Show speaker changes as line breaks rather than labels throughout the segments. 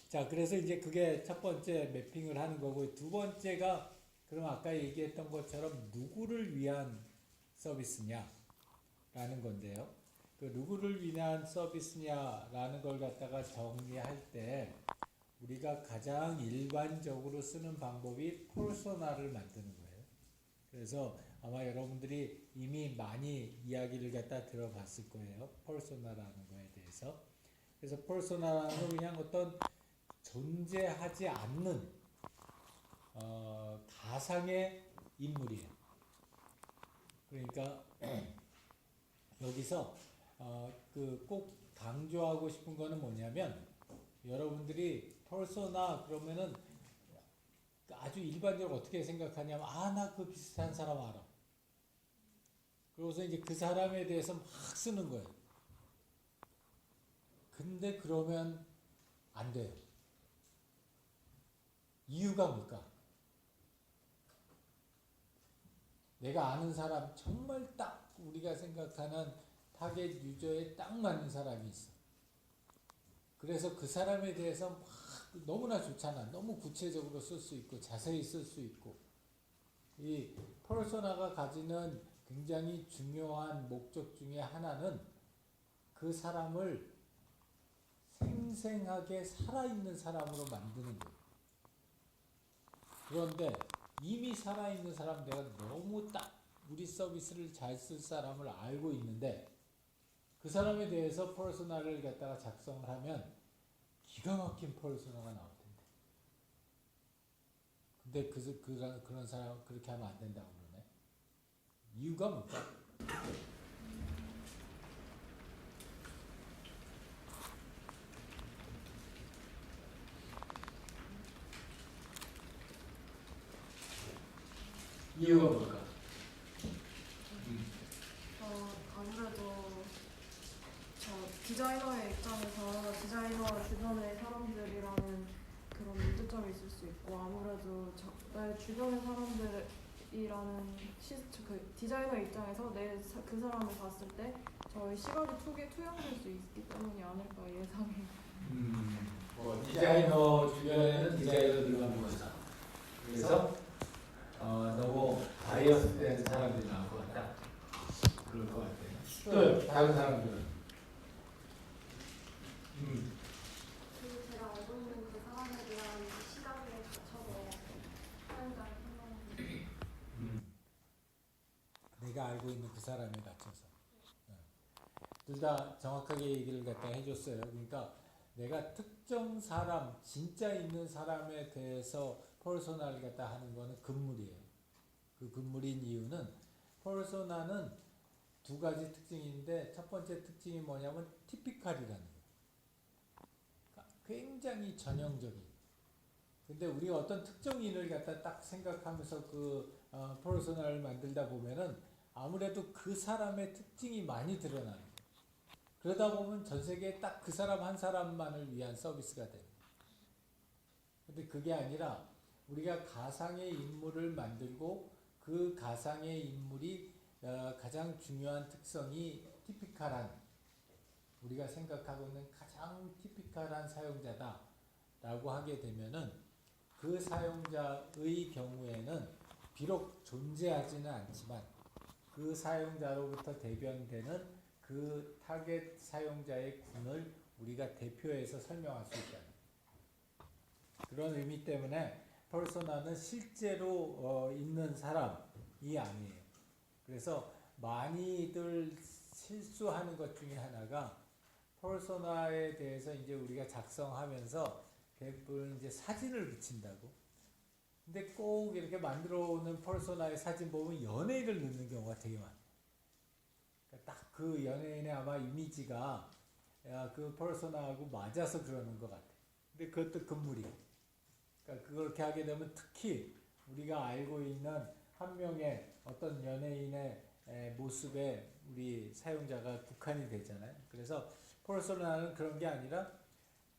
자, 그래서 이제 그게 첫 번째 매핑을 하는 거고, 두 번째가 그럼 아까 얘기했던 것처럼 누구를 위한 서비스냐라는 건데요. 그 누구를 위한 서비스냐라는 걸 갖다가 정리할 때 우리가 가장 일반적으로 쓰는 방법이 퍼소나를 만드는 거예요. 그래서 아마 여러분들이 이미 많이 이야기를 갖다 들어봤을 거예요. 퍼소나라는 거에 대해서. 그래서 퍼소나라는 건 그냥 어떤 존재하지 않는 가상의 인물이에요. 그러니까 여기서 그 꼭 강조하고 싶은 거는 뭐냐면 여러분들이 퍼소나 그러면은 아주 일반적으로 어떻게 생각하냐면 나 그 비슷한 사람 알아. 그러고서 이제 그 사람에 대해서 막 쓰는 거예요. 근데 그러면 안 돼요. 이유가 뭘까? 내가 아는 사람 정말 딱 우리가 생각하는 타겟 유저에 딱 맞는 사람이 있어. 그래서 그 사람에 대해서 막 너무나 좋잖아. 너무 구체적으로 쓸 수 있고 자세히 쓸 수 있고. 이 퍼소나가 가지는 굉장히 중요한 목적 중에 하나는 그 사람을 생생하게 살아있는 사람으로 만드는 거예요. 그런데 이미 살아있는 사람 내가 너무 딱 우리 서비스를 잘 쓸 사람을 알고 있는데 그 사람에 대해서 퍼소나를 갖다가 작성을 하면 기가 막힌 퍼소나가 나올 텐데. 근데 그런 사람 그렇게 하면 안 된다고 그러네. 이유가 뭘까? 이유가 뭘까?
아무래도 디자이너의 입장에서 디자이너 주변의 사람들이라는 그런 문제점이 있을 수 있고, 아무래도 내 주변의 사람들이라는 그 디자이너 입장에서 그 사람을 봤을 때 저의 시각이 투영될 수 있기 때문이 아닐까 예상해.
디자이너 주변에는 디자이너들만 모였다. 그래서 너무 바이어스 된 사람들이 나올 것 같다. 그럴 것 같아요. 또 다른 사람들은
그리고 제가 알고 있는 그 사람에 대한 시각에 맞춰서 사용자를 판단하는.
내가 알고 있는 그 사람에 맞춰서 둘 다 정확하게 얘기를 갖다 해줬어요. 그러니까 내가 특정 사람, 진짜 있는 사람에 대해서 퍼소나를 갖다 하는 거는 금물이에요. 그 금물인 이유는 퍼소나는 두 가지 특징인데 첫 번째 특징이 뭐냐면 티피칼이라는 거예요. 그러니까 굉장히 전형적인. 근데 우리가 어떤 특정인을 갖다 딱 생각하면서 그 퍼소나를 만들다 보면은 아무래도 그 사람의 특징이 많이 드러나는 거예요. 그러다 보면 전 세계에 딱 그 사람 한 사람만을 위한 서비스가 돼요. 근데 그게 아니라 우리가 가상의 인물을 만들고 그 가상의 인물이 가장 중요한 특성이 티피칼한 우리가 생각하고 있는 가장 티피칼한 사용자다라고 하게 되면은 그 사용자의 경우에는 비록 존재하지는 않지만 그 사용자로부터 대변되는 그 타겟 사용자의 군을 우리가 대표해서 설명할 수 있다. 그런 의미 때문에 퍼소나는 실제로 있는 사람이 아니에요. 그래서 많이들 실수하는 것 중에 하나가 퍼소나에 대해서 이제 우리가 작성하면서 대부분 이제 사진을 붙인다고. 근데 꼭 이렇게 만들어 오는 퍼소나의 사진 보면 연예인을 넣는 경우가 되게 많아요. 그러니까 딱 그 연예인의 아마 이미지가 그 퍼소나하고 맞아서 그러는 것 같아요. 근데 그것도 금물이에요. 그러니까 그렇게 하게 되면 특히 우리가 알고 있는 한 명의 어떤 연예인의 모습에 우리 사용자가 국한이 되잖아요. 그래서 퍼소나는 그런 게 아니라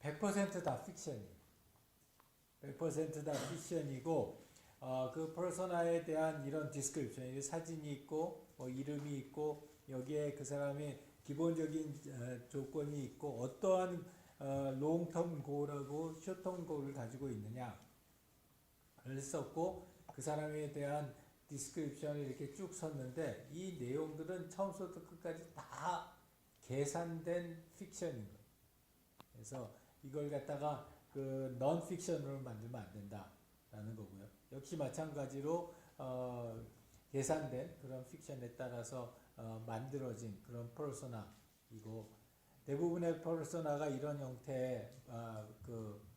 100%다 픽션이에요. 100%다 픽션이고 그 퍼소나에 대한 이런 디스크립션, 사진이 있고 뭐 이름이 있고 여기에 그 사람이 기본적인 조건이 있고 어떠한 롱텀 골하고 숏텀 골을 가지고 있느냐를 썼고 그 사람에 대한 디스크립션을 이렇게 쭉 썼는데 이 내용들은 처음부터 끝까지 다 계산된 픽션인 거예요. 그래서 이걸 갖다가 그 non-fiction으로 만들면 안 된다라는 거고요. 역시 마찬가지로 계산된 그런 픽션에 따라서 만들어진 그런 퍼소나이고 대부분의 퍼소나가 이런 형태의 그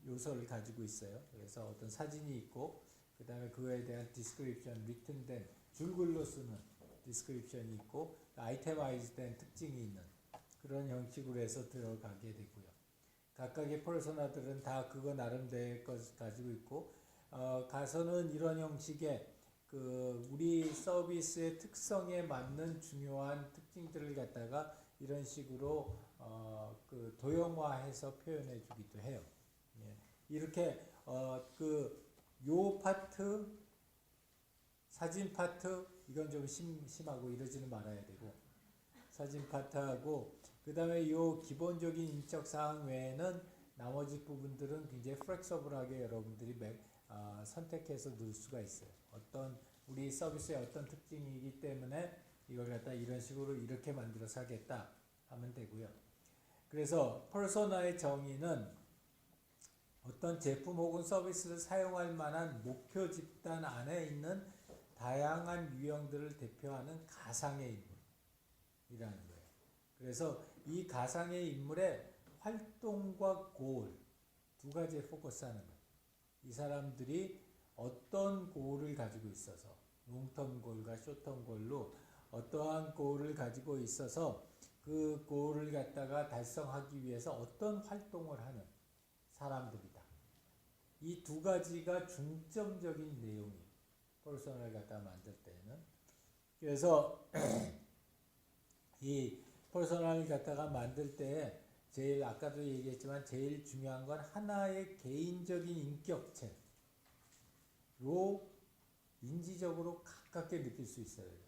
요소를 가지고 있어요. 그래서 어떤 사진이 있고 그 다음에 그거에 대한 디스크립션, 리튼된 줄글로 쓰는 디스크립션이 있고 아이테마이즈된 특징이 있는 그런 형식으로 해서 들어가게 되고요. 각각의 퍼소나들은 다 그거 나름대로의 것을 가지고 있고 가서는 이런 형식의 그 우리 서비스의 특성에 맞는 중요한 특징들을 갖다가 이런 식으로 그 도형화해서 표현해 주기도 해요. 예. 이렇게 그 요 파트 사진 파트 이건 좀 심하고 이러지는 말아야 되고 사진 파트하고 그 다음에 요 기본적인 인적 사항 외에는 나머지 부분들은 굉장히 플렉서블하게 여러분들이 선택해서 넣을 수가 있어요. 어떤 우리 서비스의 어떤 특징이기 때문에 이걸 갖다 이런 식으로 이렇게 만들어서 하겠다 하면 되고요. 그래서 퍼소나의 정의는 어떤 제품 혹은 서비스를 사용할 만한 목표 집단 안에 있는 다양한 유형들을 대표하는 가상의 인물이라는 거예요. 그래서 이 가상의 인물의 활동과 고을 두 가지에 포커스하는 거예요. 이 사람들이 어떤 고을을 가지고 있어서 롱텀 고을과 숏텀 고을로 어떠한 고을을 가지고 있어서 그 고을을 갖다가 달성하기 위해서 어떤 활동을 하는 사람들이다. 이 두 가지가 중점적인 내용이에요. 퍼소나를 갖다가 만들 때는. 그래서 이 퍼소나를 갖다가 만들 때 제일 아까도 얘기했지만 제일 중요한 건 하나의 개인적인 인격체로 인지적으로 가깝게 느낄 수 있어야 돼요.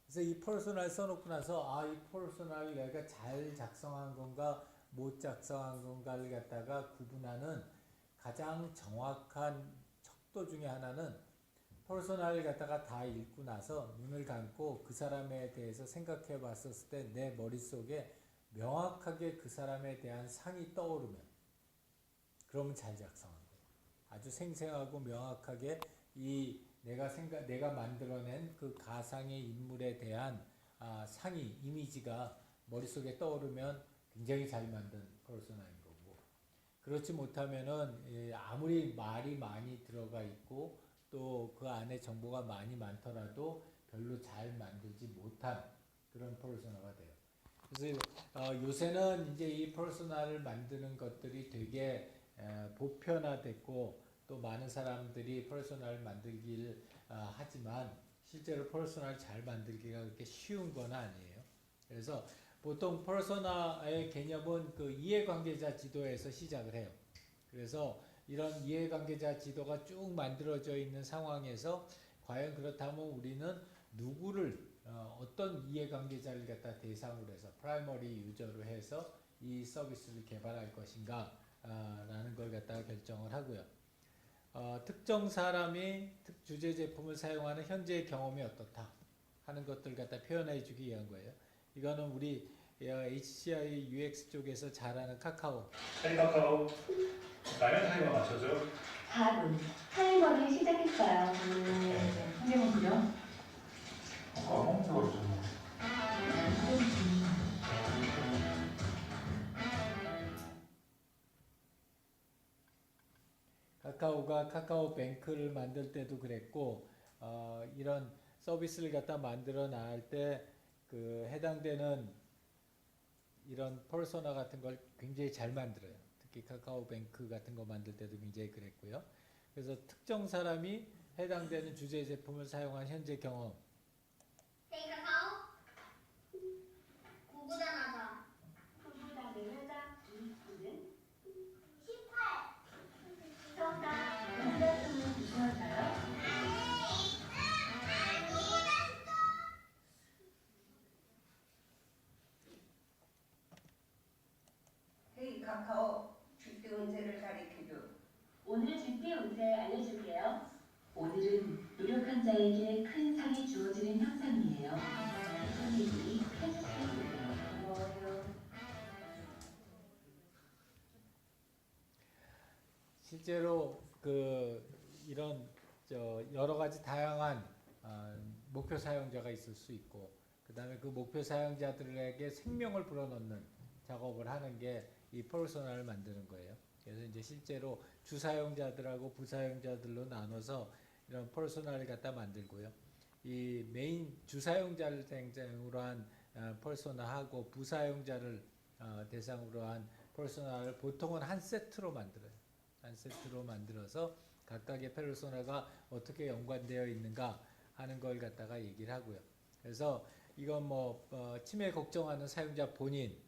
그래서 이 퍼소나를 써놓고 나서 이 퍼소나를 내가 잘 작성한 건가 못 작성한 건가를 갖다가 구분하는 가장 정확한 척도 중에 하나는 퍼소나를 갖다가 다 읽고 나서 눈을 감고 그 사람에 대해서 생각해 봤었을 때 내 머릿속에 명확하게 그 사람에 대한 상이 떠오르면 그러면 잘 작성한 거예요. 아주 생생하고 명확하게 이 내가 만들어낸 그 가상의 인물에 대한 상이 이미지가 머릿속에 떠오르면 굉장히 잘 만든 퍼소나인 거고 그렇지 못하면은 아무리 말이 많이 들어가 있고 또 그 안에 정보가 많이 많더라도 별로 잘 만들지 못한 그런 퍼소나가 돼요. 그래서 요새는 이제 이 퍼소나를 만드는 것들이 되게 보편화됐고 또 많은 사람들이 퍼소나를 만들기를 하지만 실제로 퍼소나를 잘 만들기가 그렇게 쉬운 건 아니에요. 그래서 보통 퍼소나의 개념은 그 이해관계자 지도에서 시작을 해요. 그래서 이런 이해관계자 지도가 쭉 만들어져 있는 상황에서 과연 그렇다면 우리는 누구를 어떤 이해관계자를 갖다 대상으로 해서 프라이머리 유저로 해서 이 서비스를 개발할 것인가 라는 걸 갖다가 결정을 하고요. 특정 사람이 주제 제품을 사용하는 현재의 경험이 어떻다 하는 것들 갖다 표현해 주기 위한 거예요. 이거는 우리 HCI UX 쪽에서 잘하는 카카오.
카카오. 나연 타이머 맞춰줘.
4분. 타이머를 시작했어요. 한개만 그려?
홈플러로 좀.
카카오가 카카오뱅크를 만들 때도 그랬고 이런 서비스를 갖다 만들어 나갈 때 그 해당되는 이런 퍼소나 같은 걸 굉장히 잘 만들어요. 특히 카카오뱅크 같은 거 만들 때도 굉장히 그랬고요. 그래서 특정 사람이 해당되는 주제 제품을 사용한 현재 경험.
헤이 카카오. 구구단하다.
구구단을 하자. 이분은
18.
정답. 문자수는 무엇일까요?
헤이 카카오 주대 운세를 가리켜줘.
오늘 주띠 운세 알려줄게요. 오늘은 노력한 자에게 큰 상이 주어지는 현상이에요. 좋은 일이 해주세요. 고마워요.
실제로 이런 여러 가지 다양한 목표 사용자가 있을 수 있고, 그 다음에 그 목표 사용자들에게 생명을 불어넣는 작업을 하는 게 이 퍼소나를 만드는 거예요. 그래서 이제 실제로 주사용자들하고 부사용자들로 나눠서 이런 퍼소나를 갖다 만들고요. 이 메인 주사용자를 대상으로 한 퍼소나하고 부사용자를 대상으로 한 퍼소나를 보통은 한 세트로 만들어요. 한 세트로 만들어서 각각의 페르소나가 어떻게 연관되어 있는가 하는 걸 갖다가 얘기를 하고요. 그래서 이건 치매 걱정하는 사용자 본인에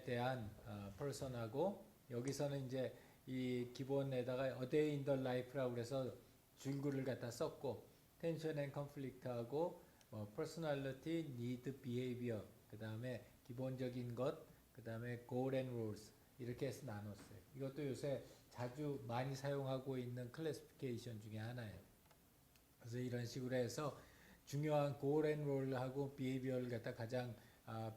대한 퍼소나고, 여기서는 이제 이 기본에다가 A Day in the Life라고 그래서 줄글을 갖다 썼고, Tension and Conflict하고 Personality, Need, Behavior, 그 다음에 기본적인 것, 그 다음에 Goal and Rules 이렇게 해서 나눴어요. 이것도 요새 자주 많이 사용하고 있는 클래시피케이션 중에 하나예요. 그래서 이런 식으로 해서 중요한 goal and role하고 behavior를 갖다 가장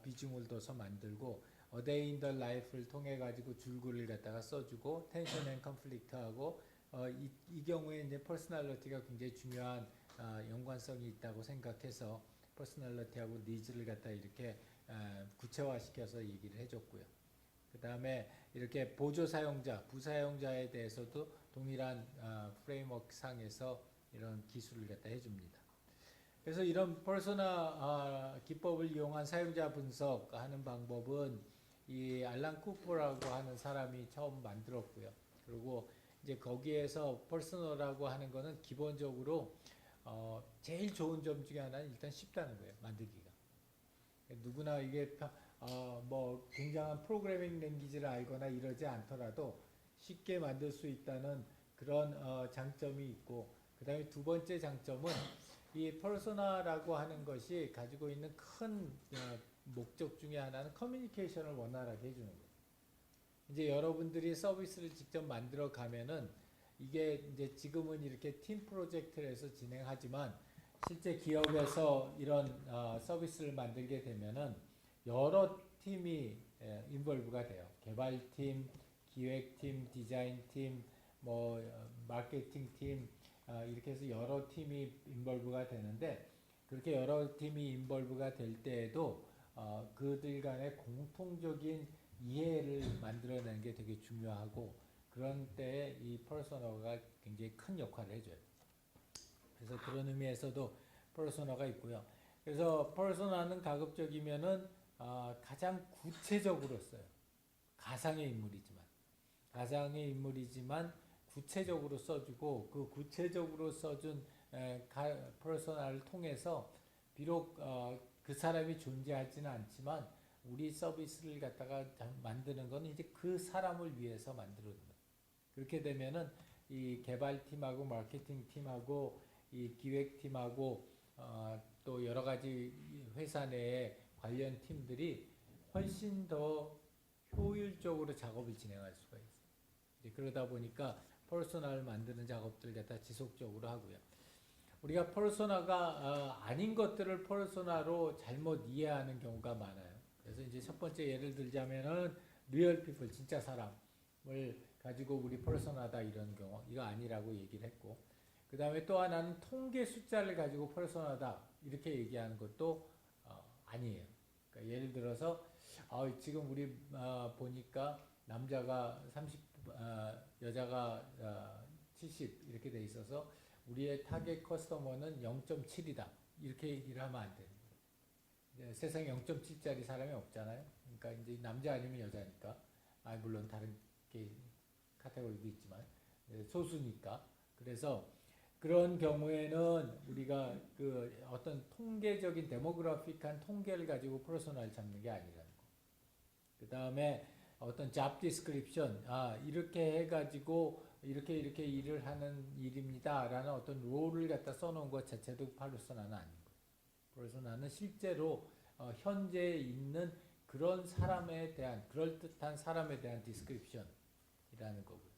비중을 둬서 만들고, A Day in the Life를 통해 가지고 줄글을 갖다가 써주고, Tension and Conflict하고 이 경우에 이제 personality가 굉장히 중요한 연관성이 있다고 생각해서 personality하고 needs를 갖다 이렇게 구체화시켜서 얘기를 해줬고요. 그 다음에 이렇게 보조 사용자, 부사용자에 대해서도 동일한 프레임워크 상에서 이런 기술을 갖다 해줍니다. 그래서 이런 퍼소나 기법을 이용한 사용자 분석하는 방법은 이 알란 쿠퍼라고 하는 사람이 처음 만들었고요. 그리고 이제 거기에서 퍼소나라고 하는 거는 기본적으로 제일 좋은 점 중에 하나는 일단 쉽다는 거예요, 만들기가. 누구나 이게 굉장한 프로그래밍 랭귀지를 알거나 이러지 않더라도 쉽게 만들 수 있다는 그런 장점이 있고, 그 다음에 두 번째 장점은 이 퍼소나라고 하는 것이 가지고 있는 큰 목적 중에 하나는 커뮤니케이션을 원활하게 해주는 거예요. 이제 여러분들이 서비스를 직접 만들어 가면은 이게 이제 지금은 이렇게 팀 프로젝트를 해서 진행하지만, 실제 기업에서 이런 서비스를 만들게 되면은 여러 팀이 인볼브가 돼요. 개발팀, 기획팀, 디자인팀, 마케팅팀, 이렇게 해서 여러 팀이 인볼브가 되는데, 그렇게 여러 팀이 인볼브가 될 때에도 그들 간의 공통적인 이해를 만들어내는 게 되게 중요하고, 그런 때에 이 퍼소나가 굉장히 큰 역할을 해줘요. 그래서 그런 의미에서도 퍼소나가 있고요. 그래서 퍼소나는 가급적이면은 가장 구체적으로 써요. 가상의 인물이지만 구체적으로 써주고, 그 구체적으로 써준 퍼소나를 통해서 비록 그 사람이 존재하지는 않지만 우리 서비스를 갖다가 만드는 건 이제 그 사람을 위해서 만들어는 거예요. 그렇게 되면은 이 개발팀하고 마케팅팀하고 이 기획팀하고 또 여러 가지 회사 내에 관련 팀들이 훨씬 더 효율적으로 작업을 진행할 수가 있어요. 이제 그러다 보니까 퍼소나를 만드는 작업들을 갖다 지속적으로 하고요. 우리가 퍼소나가 아닌 것들을 퍼소나로 잘못 이해하는 경우가 많아요. 그래서 이제 첫 번째 예를 들자면은 리얼 피플, 진짜 사람을 가지고 우리 퍼소나다 이런 경우, 이거 아니라고 얘기를 했고, 그 다음에 또 하나는 통계 숫자를 가지고 퍼소나다 이렇게 얘기하는 것도 아니에요. 그러니까 예를 들어서 지금 우리 보니까 남자가 30, 여자가 70 이렇게 돼 있어서 우리의 타겟 커스터머는 0.7이다 이렇게 얘기를 하면 안 돼요. 세상에 0.7짜리 사람이 없잖아요. 그러니까 이제 남자 아니면 여자니까, 물론 다른 카테고리도 있지만 소수니까. 그래서 그런 경우에는 우리가 그 어떤 통계적인 데모그래픽한 통계를 가지고 퍼소나를 잡는 게 아니라는 거. 그 다음에 어떤 잡 디스크립션, 이렇게 해가지고 이렇게 일을 하는 일입니다 라는 어떤 롤을 갖다 써놓은 것 자체도 퍼소나는 아닌 거예요. 퍼소나는 실제로 현재 있는 그런 사람에 대한 그럴듯한 사람에 대한 디스크립션이라는 거고요.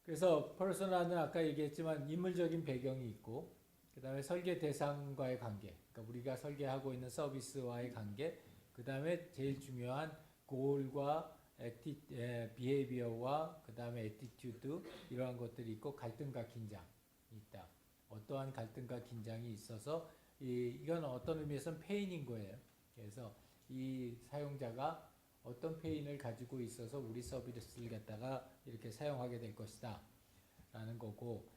그래서 퍼소나는 아까 얘기했지만 인물적인 배경이 있고 그 다음에 설계 대상과의 관계, 그러니까 우리가 설계하고 있는 서비스와의 관계, 그 다음에 제일 중요한 goal과 behavior와 그 다음에 attitude 이러한 것들이 있고 갈등과 긴장이 있다. 어떠한 갈등과 긴장이 있어서 이건 어떤 의미에서는 페인인 거예요. 그래서 이 사용자가 어떤 페인을 가지고 있어서 우리 서비스를 갖다가 이렇게 사용하게 될 것이다 라는 거고,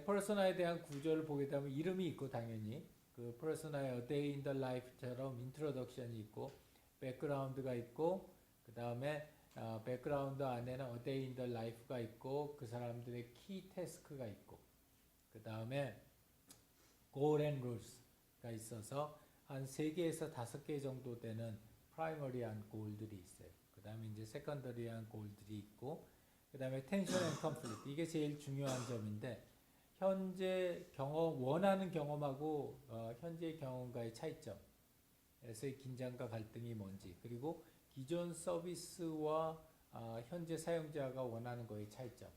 퍼소나에 대한 구조를 보게 되면 이름이 있고 당연히 그 퍼소나의 A Day in the Life처럼 인트로덕션이 있고 백그라운드가 있고 그 다음에 백그라운드 안에는 A Day in the Life가 있고 그 사람들의 키 태스크가 있고 그 다음에 Goal and Rules가 있어서 한 3개에서 5개 정도 되는 프라이머리한 고울들이 있어요. 그 다음에 이제 세컨더리한 고울들이 있고 그 다음에 텐션 앤 컨플릭트, 이게 제일 중요한 점인데 현재 경험, 원하는 경험하고 현재 경험과의 차이점에서의 긴장과 갈등이 뭔지, 그리고 기존 서비스와 현재 사용자가 원하는 거의 차이점.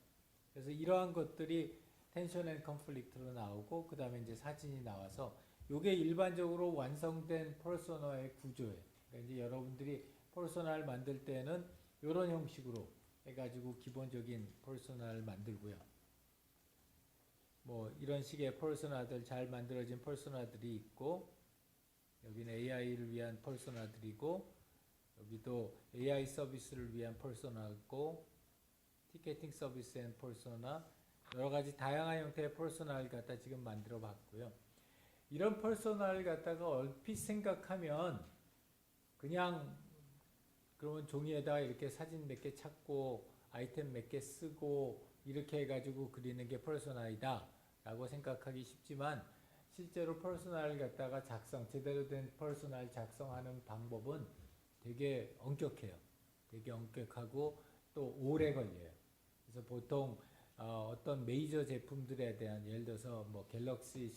그래서 이러한 것들이 텐션 앤 컨플릭트로 나오고 그 다음에 이제 사진이 나와서 이게 일반적으로 완성된 퍼소나의 구조예요. 그러니까 이제 여러분들이 퍼소나를 만들 때는 이런 형식으로 해가지고 기본적인 퍼소나를 만들고요. 뭐 이런 식의 퍼소나들, 잘 만들어진 퍼소나들이 있고 여기는 AI를 위한 퍼소나들이고 여기도 AI 서비스를 위한 퍼소나고 티켓팅 서비스 앤 퍼소나, 여러 가지 다양한 형태의 퍼소나를 갖다 지금 만들어 봤고요. 이런 퍼소나를 갖다가 얼핏 생각하면 그냥 그러면 종이에다가 이렇게 사진 몇 개 찾고 아이템 몇 개 쓰고 이렇게 해가지고 그리는 게 퍼소나이다 라고 생각하기 쉽지만 실제로 퍼소나를 갖다가 제대로 된 퍼소나를 작성하는 방법은 되게 엄격해요. 되게 엄격하고 또 오래 걸려요. 그래서 보통 어떤 메이저 제품들에 대한, 예를 들어서 뭐 갤럭시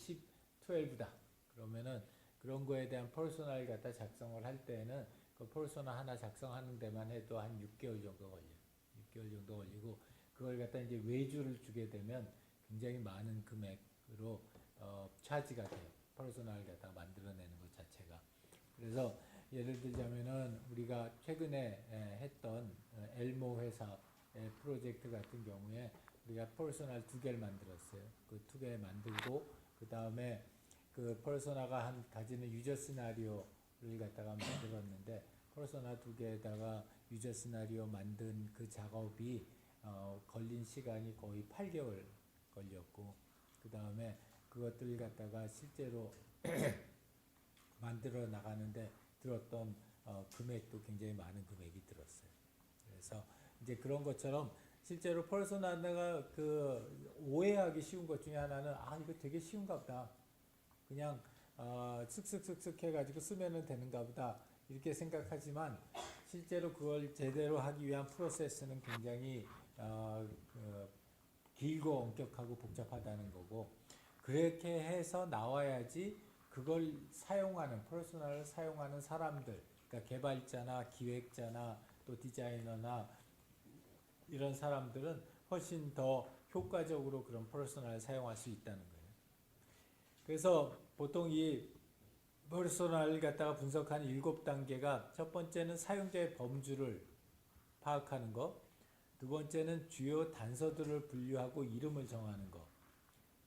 12다 그러면은 그런 거에 대한 퍼소나를 갖다 작성을 할 때는 그 퍼소나 하나 작성하는 데만 해도 한 6개월 정도 걸려요. 6개월 정도 걸리고 그걸 갖다 이제 외주를 주게 되면 굉장히 많은 금액으로 차지가 돼요. 퍼소나를 갖다 만들어내는 것 자체가. 그래서 예를 들자면은 우리가 최근에 했던 엘모 회사의 프로젝트 같은 경우에 우리가 퍼소나 2개를 만들었어요. 그 2개 만들고 그 다음에 그 퍼소나가 가지는 유저 시나리오를 갖다가 만들었는데 퍼소나 2개에다가 유저 시나리오 만든 그 작업이 걸린 시간이 거의 8개월 걸렸고 그 다음에 그것들을 갖다가 실제로 만들어 나가는데 들었던 금액도 굉장히 많은 금액이 들었어요. 그래서 이제 그런 것처럼 실제로 퍼소나가 그 오해하기 쉬운 것 중에 하나는 이거 되게 쉬운가 보다. 그냥 쓱쓱쓱쓱 해가지고 쓰면은 되는가 보다 이렇게 생각하지만 실제로 그걸 제대로 하기 위한 프로세스는 굉장히 길고 엄격하고 복잡하다는 거고, 그렇게 해서 나와야지 그걸 사용하는, 퍼소나를 사용하는 사람들, 그러니까 개발자나 기획자나 또 디자이너나 이런 사람들은 훨씬 더 효과적으로 그런 퍼소나를 사용할 수 있다는 거예요. 그래서 보통 이 퍼소나를 갖다가 분석하는 7단계가, 첫 번째는 사용자의 범주를 파악하는 거, 두 번째는 주요 단서들을 분류하고 이름을 정하는 거,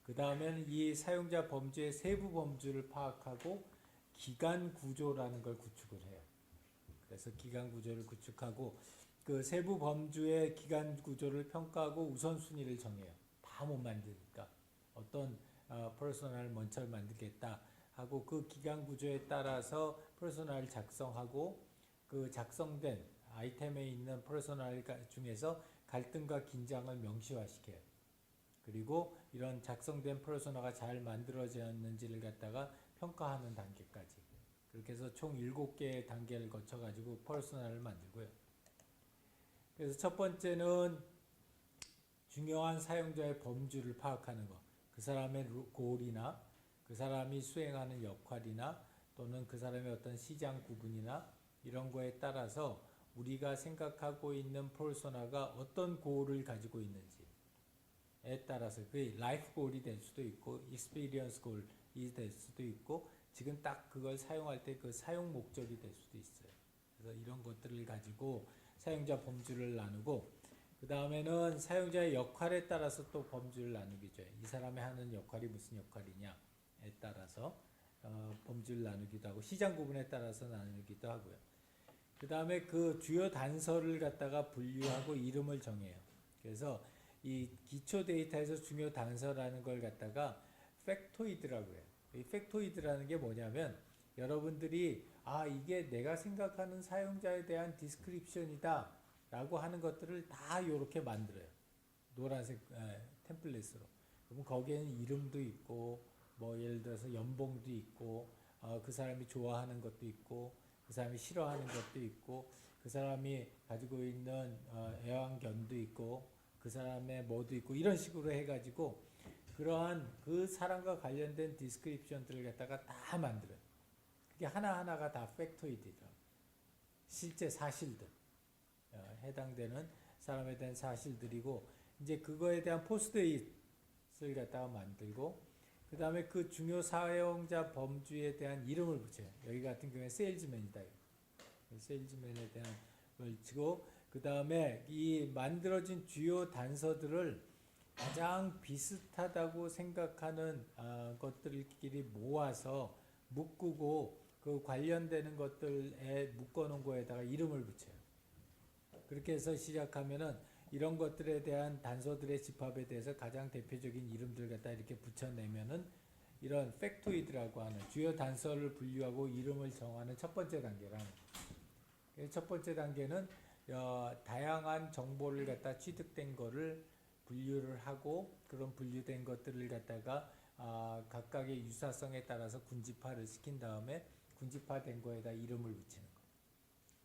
그 다음에는 이 사용자 범주의 세부 범주를 파악하고 기간 구조라는 걸 구축을 해요. 그래서 기간 구조를 구축하고 그 세부 범주의 기간 구조를 평가하고 우선순위를 정해요. 다 못 만드니까 어떤 퍼소나를 먼저 만들겠다 하고 그 기간 구조에 따라서 퍼소나를 작성하고 그 작성된 아이템에 있는 퍼소나 중에서 갈등과 긴장을 명시화시켜요. 그리고 이런 작성된 퍼소나가 잘 만들어졌는지를 갖다가 평가하는 단계까지. 그렇게 해서 총 7개의 단계를 거쳐가지고 퍼소나를 만들고요. 그래서 첫 번째는 중요한 사용자의 범주를 파악하는 것. 그 사람의 고울이나 그 사람이 수행하는 역할이나 또는 그 사람의 어떤 시장 구분이나 이런 거에 따라서 우리가 생각하고 있는 퍼소나가 어떤 고울을 가지고 있는지에 따라서 그게 라이프 고울이 될 수도 있고 익스피리언스 고울이 될 수도 있고 지금 딱 그걸 사용할 때 그 사용 목적이 될 수도 있어요. 그래서 이런 것들을 가지고 사용자 범주를 나누고 그 다음에는 사용자의 역할에 따라서 또 범주를 나누기죠. 이 사람이 하는 역할이 무슨 역할이냐에 따라서 범주를 나누기도 하고 시장 구분에 따라서 나누기도 하고요. 그 다음에 그 주요 단서를 갖다가 분류하고 이름을 정해요. 그래서 이 기초 데이터에서 중요 단서라는 걸 갖다가 팩토이드라고 해요. 이 팩토이드라는 게 뭐냐면 여러분들이 이게 내가 생각하는 사용자에 대한 디스크립션이다 라고 하는 것들을 다 이렇게 만들어요. 노란색 템플릿으로. 그럼 거기에는 이름도 있고 뭐 예를 들어서 연봉도 있고 그 사람이 좋아하는 것도 있고 그 사람이 싫어하는 것도 있고 그 사람이 가지고 있는 애완견도 있고 그 사람의 뭐도 있고 이런 식으로 해가지고 그러한 그 사람과 관련된 디스크립션들을 갖다가 다 만들어요. 그게 하나하나가 다 팩토이드더라고요. 실제 사실들 해당되는 사람에 대한 사실들이고 이제 그거에 대한 포스트잇을 갖다가 만들고 그 다음에 그 중요 사용자 범주에 대한 이름을 붙여요. 여기 같은 경우에 세일즈맨이다. 세일즈맨에 대한 걸 치고 그 다음에 이 만들어진 주요 단서들을 가장 비슷하다고 생각하는 것들끼리 모아서 묶고 그 관련되는 것들에 묶어놓은 거에다가 이름을 붙여요. 그렇게 해서 시작하면은 이런 것들에 대한 단서들의 집합에 대해서 가장 대표적인 이름들 갖다 이렇게 붙여내면은 이런 팩토이드라고 하는 주요 단서를 분류하고 이름을 정하는 첫 번째 단계라는 거예요. 첫 번째 단계는 다양한 정보를 갖다 취득된 거를 분류를 하고 그런 분류된 것들을 갖다가 각각의 유사성에 따라서 군집화를 시킨 다음에 군집화된 거에다 이름을 붙이는 거.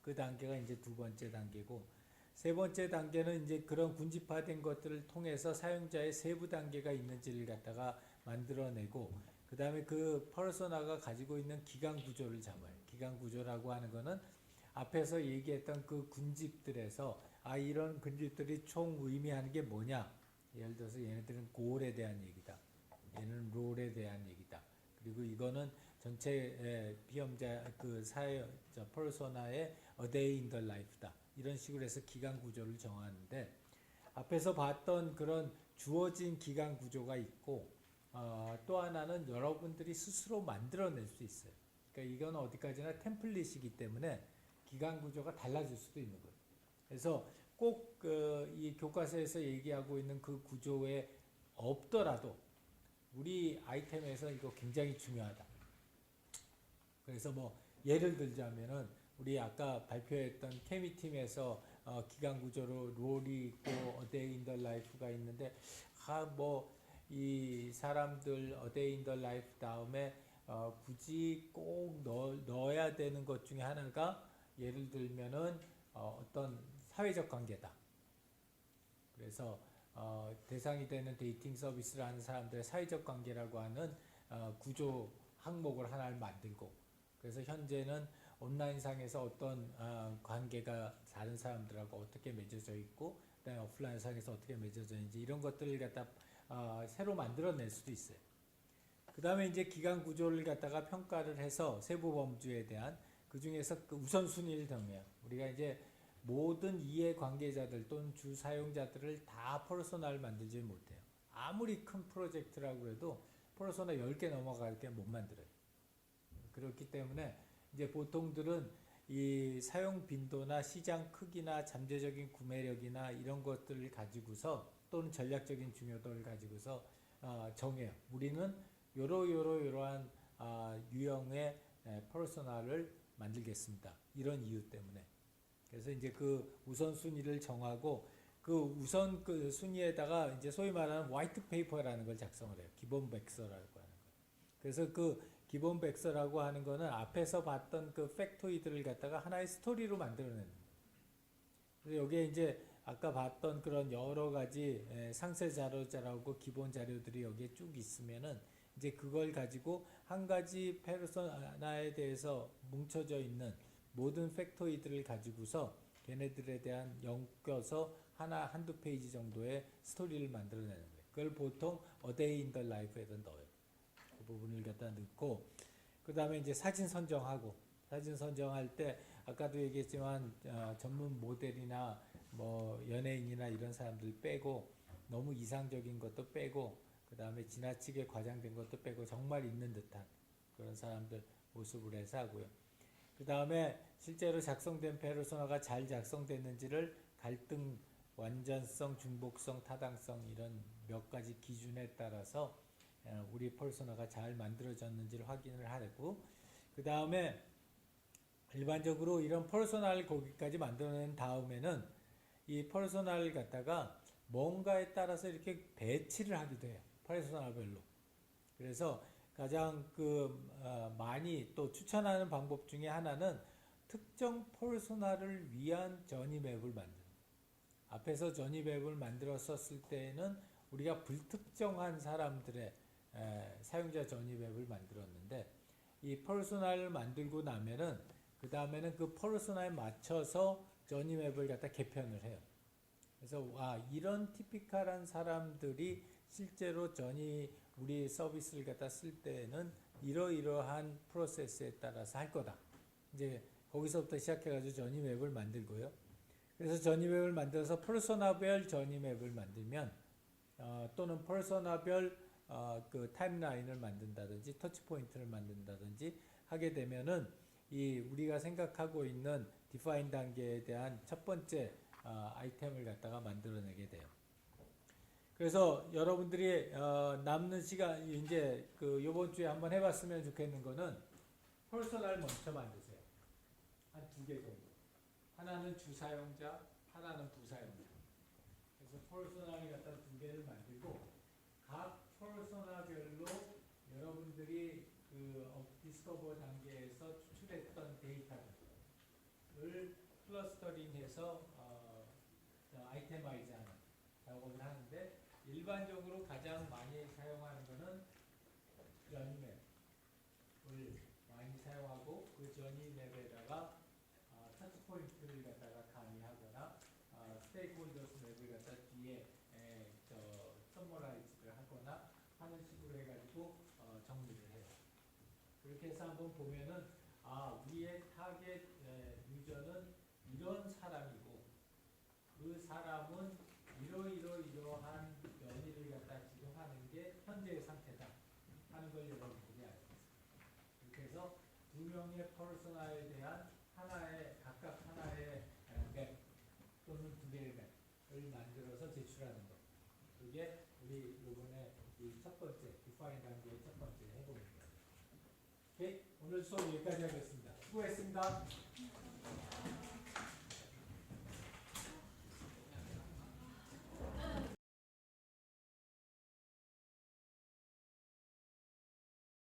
그 단계가 이제 두 번째 단계고 세 번째 단계는 이제 그런 군집화된 것들을 통해서 사용자의 세부 단계가 있는지를 갖다가 만들어내고 그 다음에 그 퍼소나가 가지고 있는 기간 구조를 잡아요. 기간 구조라고 하는 거는 앞에서 얘기했던 그 군집들에서 이런 군집들이 총 의미하는 게 뭐냐. 예를 들어서 얘네들은 고울에 대한 얘기다. 얘는 롤에 대한 얘기다. 그리고 이거는 전체 비험자 그 사회자 퍼소나의 A Day in the Life다. 이런 식으로 해서 기간 구조를 정하는데 앞에서 봤던 그런 주어진 기간 구조가 있고 또 하나는 여러분들이 스스로 만들어낼 수 있어요. 그러니까 이건 어디까지나 템플릿이기 때문에 기간 구조가 달라질 수도 있는 거예요. 그래서 꼭 이 교과서에서 얘기하고 있는 그 구조에 없더라도 우리 아이템에서 이거 굉장히 중요하다. 그래서 뭐 예를 들자면은 우리 아까 발표했던 케미팀에서 기간 구조로 롤이 있고 A Day in the Life가 있는데 뭐 이 사람들 A Day in the Life 다음에 굳이 꼭 넣어야 되는 것 중에 하나가 예를 들면은 어떤 사회적 관계다. 그래서 대상이 되는 데이팅 서비스를 하는 사람들의 사회적 관계라고 하는 구조 항목을 하나를 만들고 그래서 현재는 온라인상에서 어떤 관계가 다른 사람들하고 어떻게 맺어져 있고 그다음에 오프라인상에서 어떻게 맺어져 있는지 이런 것들을 갖다 새로 만들어낼 수도 있어요. 그 다음에 이제 기간 구조를 갖다가 평가를 해서 세부 범주에 대한 그 중에서 그 우선순위를 정해요. 우리가 이제 모든 이해 관계자들 또는 주 사용자들을 다 퍼소나를 만들지 못해요. 아무리 큰 프로젝트라고 해도 퍼소나 10개 넘어갈 게 못 만들어요. 그렇기 때문에 이제 보통들은 이 사용 빈도나 시장 크기나 잠재적인 구매력이나 이런 것들을 가지고서 또는 전략적인 중요도를 가지고서 정해요. 우리는 요러한 유형의 퍼소나를 만들겠습니다. 이런 이유 때문에. 그래서 이제 그 우선순위를 정하고 그 우선 그 순위에다가 이제 소위 말하는 화이트 페이퍼라는 걸 작성을 해요. 기본 백서라고 하는 거. 그래서 그 기본 백서라고 하는 거는 앞에서 봤던 그 팩토이드를 갖다가 하나의 스토리로 만들어내는 거예요. 그래서 여기에 이제 아까 봤던 그런 여러 가지 상세 자료자라고 기본 자료들이 여기에 쭉 있으면은 이제 그걸 가지고 한 가지 페르소나에 대해서 뭉쳐져 있는 모든 팩토이드를 가지고서 걔네들에 대한 엮여서 한두 페이지 정도의 스토리를 만들어내는 거예요. 그걸 보통 A Day in the Life에다 넣어요. 그 부분을 갖다 넣고, 그 다음에 이제 사진 선정하고, 사진 선정할 때 아까도 얘기했지만 전문 모델이나 뭐 연예인이나 이런 사람들 빼고, 너무 이상적인 것도 빼고, 그 다음에 지나치게 과장된 것도 빼고, 정말 있는 듯한 그런 사람들 모습을 해서 하고요. 그 다음에 실제로 작성된 페르소나가 잘 작성됐는지를 갈등, 완전성, 중복성, 타당성 이런 몇 가지 기준에 따라서 우리 페르소나가 잘 만들어졌는지를 확인을 하고, 그 다음에 일반적으로 이런 페르소나를 거기까지 만들어낸 다음에는 이 페르소나를 갖다가 뭔가에 따라서 이렇게 배치를 하기도 해요. 페르소나별로. 그래서 가장 많이 또 추천하는 방법 중에 하나는 특정 페르소나를 위한 저니맵을 만드는 거예요. 앞에서 저니맵을 만들었을 때에는 우리가 불특정한 사람들의 사용자 저니맵을 만들었는데, 이 페르소나를 만들고 나면은 그 다음에는 그 페르소나에 맞춰서 저니맵을 갖다 개편을 해요. 그래서 이런 티피컬한 사람들이 실제로 우리 서비스를 갖다 쓸 때에는 이러이러한 프로세스에 따라서 할 거다. 이제 거기서부터 시작해가지고 저니맵을 만들고요. 그래서 저니맵을 만들어서 퍼소나별 저니맵을 만들면 또는 퍼소나별 그 타임라인을 만든다든지 터치포인트를 만든다든지 하게 되면은 이 우리가 생각하고 있는 디파인 단계에 대한 첫 번째 아이템을 갖다가 만들어내게 돼요. 그래서 여러분들이 남는 시간 이제 요번 주에 한번 해봤으면 좋겠는 거는 퍼소나를 먼저 만드세요. 한 2개 정도. 하나는 주사용자, 하나는 부사용자. 그래서 퍼소나를 갖다 2개를 만들고 각 퍼소나별로 여러분들이 디스커버 단계에서 추출했던 데이터를 클러스터링해서 아이템화이즈하는 작업을 하는데, 일반적으로 가장 많이 사용하는 것은 저니맵을 많이 사용하고, 그 저니맵에다가 터치포인트를 갖다가 가미하거나 스테이크홀더스 맵을 갖다 뒤에 서머라이즈를 하거나 하는 식으로 해가지고 정리를 해요. 그렇게 해서 한번 보면은 우리의 타겟 유저는 이런 사람이고 그 사람은 이러한 연의를 갖다 지금 하는 게 현재의 상태다 하는 걸 여러분들이 알고 있습니다. 이렇게 해서 2명의 퍼소나에 대한 각각 하나의 맵 또는 2개의 맵을 만들어서 제출하는 것. 그게 우리 이번에 이 첫 번째 디파인 단계의 첫 번째 해보는 거예요. 오케이? 오늘 수업 여기까지 하겠습니다. 수고했습니다.